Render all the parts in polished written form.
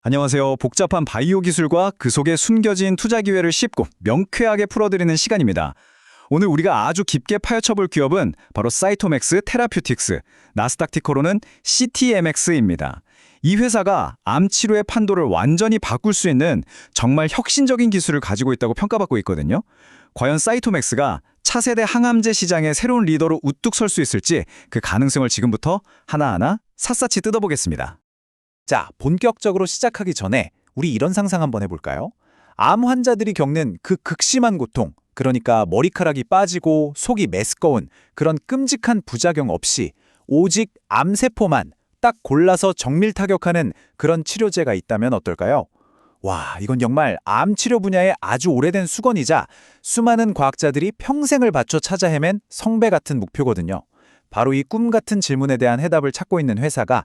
안녕하세요. 복잡한 바이오 기술과 그 속에 숨겨진 투자 기회를 쉽고 명쾌하게 풀어드리는 시간입니다. 오늘 우리가 아주 깊게 파헤쳐볼 기업은 바로 사이토맥스 테라퓨틱스, 나스닥 티커로는 CTMX입니다. 이 회사가 암 치료의 판도를 완전히 바꿀 수 있는 정말 혁신적인 기술을 가지고 있다고 평가받고 있거든요. 과연 사이토맥스가 차세대 항암제 시장의 새로운 리더로 우뚝 설 수 있을지 그 가능성을 지금부터 하나하나 샅샅이 뜯어보겠습니다. 자, 본격적으로 시작하기 전에 우리 이런 상상 한번 해볼까요? 암 환자들이 겪는 그 극심한 고통, 그러니까 머리카락이 빠지고 속이 메스꺼운 그런 끔찍한 부작용 없이 오직 암세포만 딱 골라서 정밀 타격하는 그런 치료제가 있다면 어떨까요? 와, 이건 정말 암 치료 분야의 아주 오래된 수건이자 수많은 과학자들이 평생을 바쳐 찾아 헤맨 성배 같은 목표거든요. 바로 이 꿈 같은 질문에 대한 해답을 찾고 있는 회사가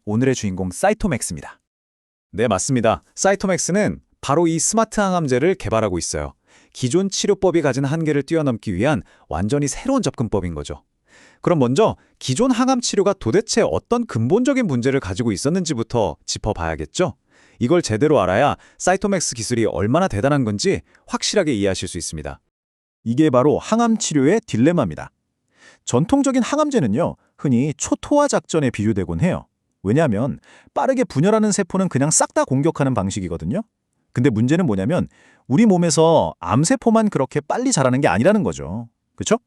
오늘의 주인공 사이토맥스입니다. 네, 맞습니다. 사이토맥스는 바로 이 스마트 항암제를 개발하고 있어요. 기존 치료법이 가진 한계를 뛰어넘기 위한 완전히 새로운 접근법인 거죠. 그럼 먼저 기존 항암 치료가 도대체 어떤 근본적인 문제를 가지고 있었는지부터 짚어봐야겠죠? 이걸 제대로 알아야 사이토맥스 기술이 얼마나 대단한 건지 확실하게 이해하실 수 있습니다. 이게 바로 항암 치료의 딜레마입니다. 전통적인 항암제는요, 흔히 초토화 작전에 비유되곤 해요. 왜냐하면 빠르게 분열하는 세포는 그냥 싹 다 공격하는 방식이거든요. 근데 문제는 뭐냐면 우리 몸에서 암세포만 그렇게 빨리 자라는 게 아니라는 거죠. 그렇죠?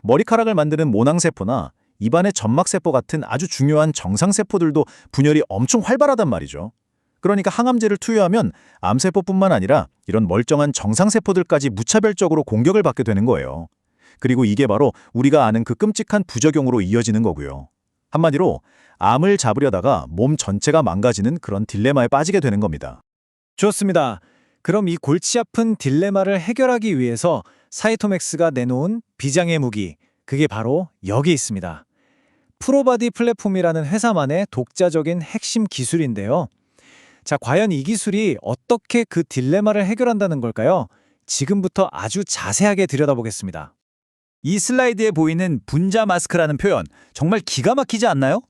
머리카락을 만드는 모낭세포나 입안의 점막세포 같은 아주 중요한 정상세포들도 분열이 엄청 활발하단 말이죠. 그러니까 항암제를 투여하면 암세포뿐만 아니라 이런 멀쩡한 정상세포들까지 무차별적으로 공격을 받게 되는 거예요. 그리고 이게 바로 우리가 아는 그 끔찍한 부작용으로 이어지는 거고요. 한마디로 암을 잡으려다가 몸 전체가 망가지는 그런 딜레마에 빠지게 되는 겁니다. 좋습니다. 그럼 이 골치 아픈 딜레마를 해결하기 위해서 사이토맥스가 내놓은 비장의 무기, 그게 바로 여기 있습니다. 프로바디 플랫폼이라는 회사만의 독자적인 핵심 기술인데요. 자, 과연 이 기술이 어떻게 그 딜레마를 해결한다는 걸까요? 지금부터 아주 자세하게 들여다보겠습니다. 이 슬라이드에 보이는 분자 마스크라는 표현, 정말 기가 막히지 않나요?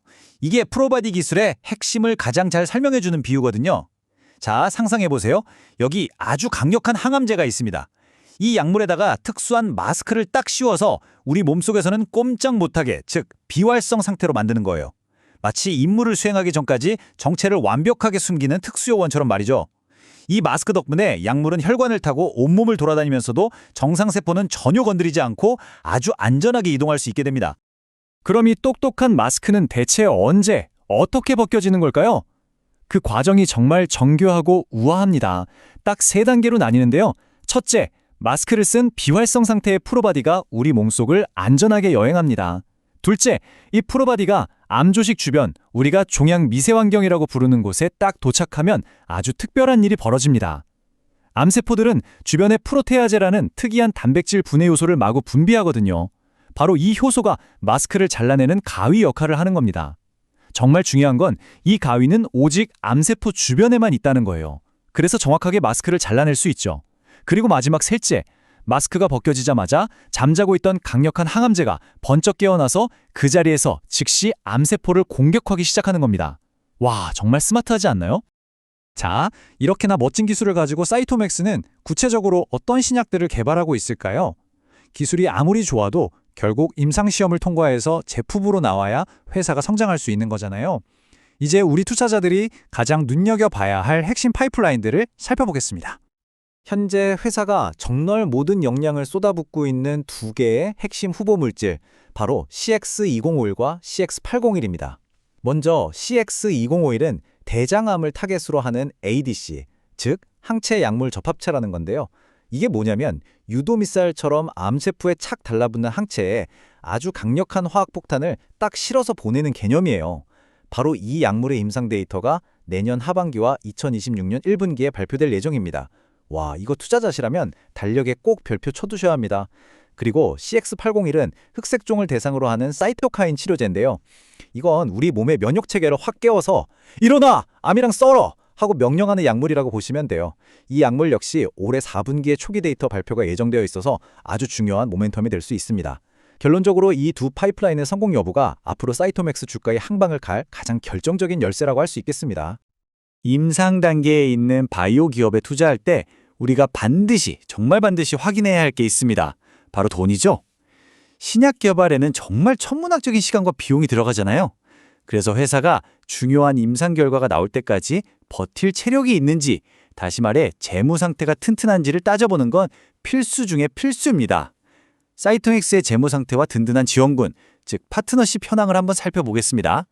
이게 프로바디 기술의 핵심을 가장 잘 설명해주는 비유거든요. 자, 상상해보세요. 여기 아주 강력한 항암제가 있습니다. 이 약물에다가 특수한 마스크를 딱 씌워서 우리 몸속에서는 꼼짝 못하게, 즉 비활성 상태로 만드는 거예요. 마치 임무를 수행하기 전까지 정체를 완벽하게 숨기는 특수요원처럼 말이죠. 이 마스크 덕분에 약물은 혈관을 타고 온몸을 돌아다니면서도 정상세포는 전혀 건드리지 않고 아주 안전하게 이동할 수 있게 됩니다. 그럼 이 똑똑한 마스크는 대체 언제, 어떻게 벗겨지는 걸까요? 그 과정이 정말 정교하고 우아합니다. 딱 3단계로 나뉘는데요. 첫째, 마스크를 쓴 비활성 상태의 프로바디가 우리 몸속을 안전하게 여행합니다. 둘째, 이 프로바디가 암 조직 주변, 우리가 종양 미세 환경이라고 부르는 곳에 딱 도착하면 아주 특별한 일이 벌어집니다. 암세포들은 주변에 프로테아제라는 특이한 단백질 분해 요소를 마구 분비하거든요. 바로 이 효소가 마스크를 잘라내는 가위 역할을 하는 겁니다. 정말 중요한 건 이 가위는 오직 암세포 주변에만 있다는 거예요. 그래서 정확하게 마스크를 잘라낼 수 있죠. 그리고 마지막 셋째, 마스크가 벗겨지자마자 잠자고 있던 강력한 항암제가 번쩍 깨어나서 그 자리에서 즉시 암세포를 공격하기 시작하는 겁니다. 와, 정말 스마트하지 않나요? 자, 이렇게나 멋진 기술을 가지고 사이토맥스는 구체적으로 어떤 신약들을 개발하고 있을까요? 기술이 아무리 좋아도 결국 임상시험을 통과해서 제품으로 나와야 회사가 성장할 수 있는 거잖아요. 이제 우리 투자자들이 가장 눈여겨봐야 할 핵심 파이프라인들을 살펴보겠습니다. 현재 회사가 정말 모든 역량을 쏟아붓고 있는 2개의 핵심 후보 물질, 바로 CX-2051과 CX-801입니다. 먼저 CX-2051은 대장암을 타겟으로 하는 ADC, 즉 항체 약물 접합체라는 건데요. 이게 뭐냐면 유도미사일처럼 암세포에 착 달라붙는 항체에 아주 강력한 화학폭탄을 딱 실어서 보내는 개념이에요. 바로 이 약물의 임상 데이터가 내년 하반기와 2026년 1분기에 발표될 예정입니다. 와, 이거 투자자시라면 달력에 꼭 별표 쳐두셔야 합니다. 그리고 CX-801은 흑색종을 대상으로 하는 사이토카인 치료제인데요. 이건 우리 몸의 면역체계를 확 깨워서 일어나! 암이랑 썰어! 하고 명령하는 약물이라고 보시면 돼요. 이 약물 역시 올해 4분기에 초기 데이터 발표가 예정되어 있어서 아주 중요한 모멘텀이 될 수 있습니다. 결론적으로 이 두 파이프라인의 성공 여부가 앞으로 사이토맥스 주가의 항방을 갈 가장 결정적인 열쇠라고 할 수 있겠습니다. 임상 단계에 있는 바이오 기업에 투자할 때 우리가 정말 반드시 확인해야 할 게 있습니다. 바로 돈이죠. 신약 개발에는 정말 천문학적인 시간과 비용이 들어가잖아요. 그래서 회사가 중요한 임상 결과가 나올 때까지 버틸 체력이 있는지, 다시 말해 재무 상태가 튼튼한지를 따져보는 건 필수 중에 필수입니다. 사이토맥스의 재무 상태와 든든한 지원군, 즉 파트너십 현황을 한번 살펴보겠습니다.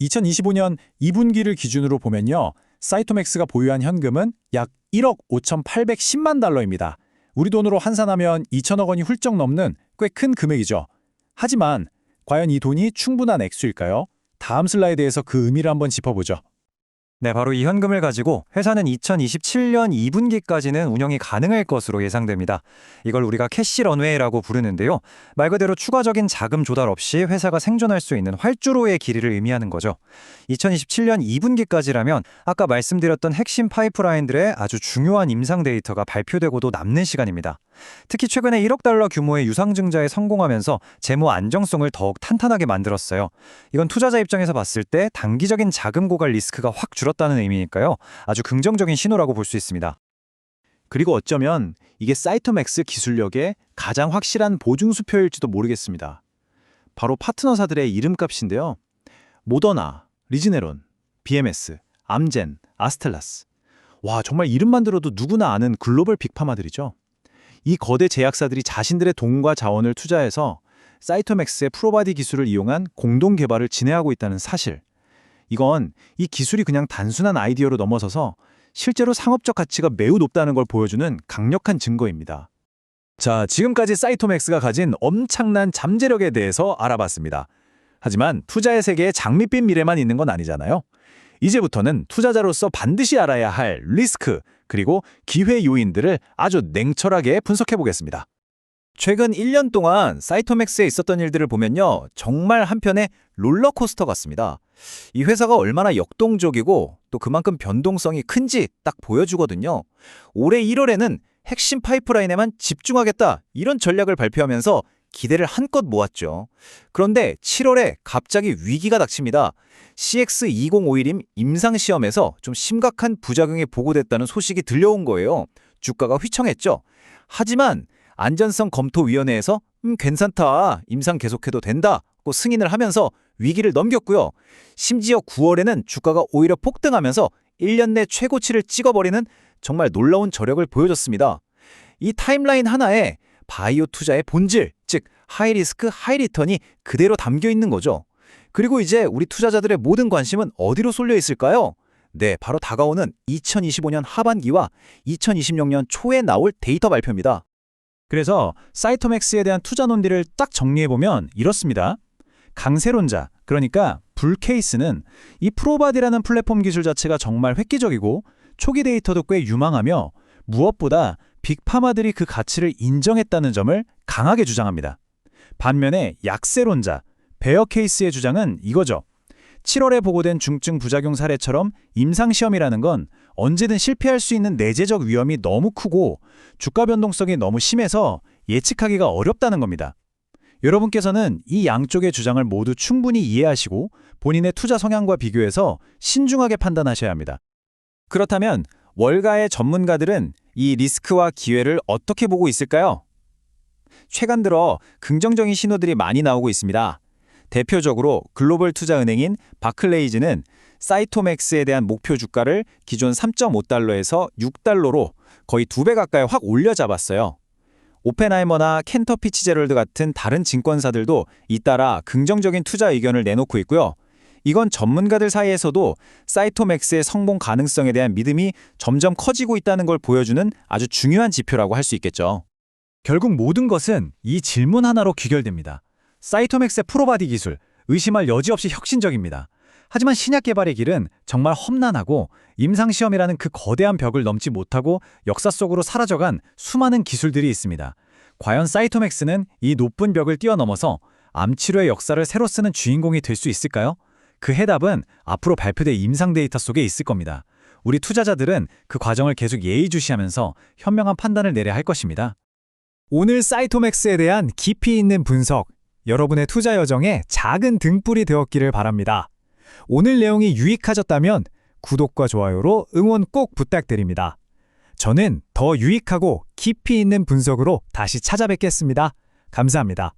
2025년 2분기를 기준으로 보면요. 사이토맥스가 보유한 현금은 약 1억 5,810만 달러입니다. 우리 돈으로 환산하면 2천억 원이 훌쩍 넘는 꽤 큰 금액이죠. 하지만 과연 이 돈이 충분한 액수일까요? 다음 슬라이드에서 그 의미를 한번 짚어보죠. 네, 바로 이 현금을 가지고 회사는 2027년 2분기까지는 운영이 가능할 것으로 예상됩니다. 이걸 우리가 캐시 런웨이라고 부르는데요. 말 그대로 추가적인 자금 조달 없이 회사가 생존할 수 있는 활주로의 길이를 의미하는 거죠. 2027년 2분기까지라면 아까 말씀드렸던 핵심 파이프라인들의 아주 중요한 임상 데이터가 발표되고도 남는 시간입니다. 특히 최근에 1억 달러 규모의 유상증자에 성공하면서 재무 안정성을 더욱 탄탄하게 만들었어요. 이건 투자자 입장에서 봤을 때 단기적인 자금 고갈 리스크가 확 줄었다는 의미니까요. 아주 긍정적인 신호라고 볼 수 있습니다. 그리고 어쩌면 이게 사이토맥스 기술력의 가장 확실한 보증수표일지도 모르겠습니다. 바로 파트너사들의 이름값인데요. 모더나, 리지네론, BMS, 암젠, 아스텔라스. 와, 정말 이름만 들어도 누구나 아는 글로벌 빅파마들이죠. 이 거대 제약사들이 자신들의 돈과 자원을 투자해서 사이토맥스의 프로바디 기술을 이용한 공동 개발을 진행하고 있다는 사실. 이건 이 기술이 그냥 단순한 아이디어로 넘어서서 실제로 상업적 가치가 매우 높다는 걸 보여주는 강력한 증거입니다. 자, 지금까지 사이토맥스가 가진 엄청난 잠재력에 대해서 알아봤습니다. 하지만 투자의 세계에 장밋빛 미래만 있는 건 아니잖아요. 이제부터는 투자자로서 반드시 알아야 할 리스크, 그리고 기회 요인들을 아주 냉철하게 분석해 보겠습니다. 최근 1년 동안 사이토맥스에 있었던 일들을 보면요. 정말 한편의 롤러코스터 같습니다. 이 회사가 얼마나 역동적이고 또 그만큼 변동성이 큰지 딱 보여주거든요. 올해 1월에는 핵심 파이프라인에만 집중하겠다 이런 전략을 발표하면서 기대를 한껏 모았죠. 그런데 7월에 갑자기 위기가 닥칩니다. CX-2051임 임상시험에서 좀 심각한 부작용이 보고됐다는 소식이 들려온 거예요. 주가가 휘청했죠. 하지만 안전성 검토위원회에서 괜찮다, 임상 계속해도 된다고 승인을 하면서 위기를 넘겼고요. 심지어 9월에는 주가가 오히려 폭등하면서 1년 내 최고치를 찍어버리는 정말 놀라운 저력을 보여줬습니다. 이 타임라인 하나에 바이오 투자의 본질, 즉 하이리스크, 하이리턴이 그대로 담겨 있는 거죠. 그리고 이제 우리 투자자들의 모든 관심은 어디로 쏠려 있을까요? 네, 바로 다가오는 2025년 하반기와 2026년 초에 나올 데이터 발표입니다. 그래서 사이토맥스에 대한 투자 논리를 딱 정리해보면 이렇습니다. 강세론자, 그러니까 불 케이스는 이 프로바디라는 플랫폼 기술 자체가 정말 획기적이고 초기 데이터도 꽤 유망하며 무엇보다 빅파마들이 그 가치를 인정했다는 점을 강하게 주장합니다. 반면에 약세론자, 베어 케이스의 주장은 이거죠. 7월에 보고된 중증 부작용 사례처럼 임상시험이라는 건 언제든 실패할 수 있는 내재적 위험이 너무 크고 주가 변동성이 너무 심해서 예측하기가 어렵다는 겁니다. 여러분께서는 이 양쪽의 주장을 모두 충분히 이해하시고 본인의 투자 성향과 비교해서 신중하게 판단하셔야 합니다. 그렇다면 월가의 전문가들은 이 리스크와 기회를 어떻게 보고 있을까요? 최근 들어 긍정적인 신호들이 많이 나오고 있습니다. 대표적으로 글로벌 투자은행인 바클레이즈는 사이토맥스에 대한 목표 주가를 기존 3.5달러에서 6달러로 거의 2배 가까이 확 올려잡았어요. 오펜하이머나 켄터 피츠제럴드 같은 다른 증권사들도 잇따라 긍정적인 투자 의견을 내놓고 있고요. 이건 전문가들 사이에서도 사이토맥스의 성공 가능성에 대한 믿음이 점점 커지고 있다는 걸 보여주는 아주 중요한 지표라고 할 수 있겠죠. 결국 모든 것은 이 질문 하나로 귀결됩니다. 사이토맥스의 프로바디 기술, 의심할 여지 없이 혁신적입니다. 하지만 신약 개발의 길은 정말 험난하고 임상시험이라는 그 거대한 벽을 넘지 못하고 역사 속으로 사라져간 수많은 기술들이 있습니다. 과연 사이토맥스는 이 높은 벽을 뛰어넘어서 암치료의 역사를 새로 쓰는 주인공이 될 수 있을까요? 그 해답은 앞으로 발표될 임상 데이터 속에 있을 겁니다. 우리 투자자들은 그 과정을 계속 예의주시하면서 현명한 판단을 내려야 할 것입니다. 오늘 사이토맥스에 대한 깊이 있는 분석, 여러분의 투자 여정에 작은 등불이 되었기를 바랍니다. 오늘 내용이 유익하셨다면 구독과 좋아요로 응원 꼭 부탁드립니다. 저는 더 유익하고 깊이 있는 분석으로 다시 찾아뵙겠습니다. 감사합니다.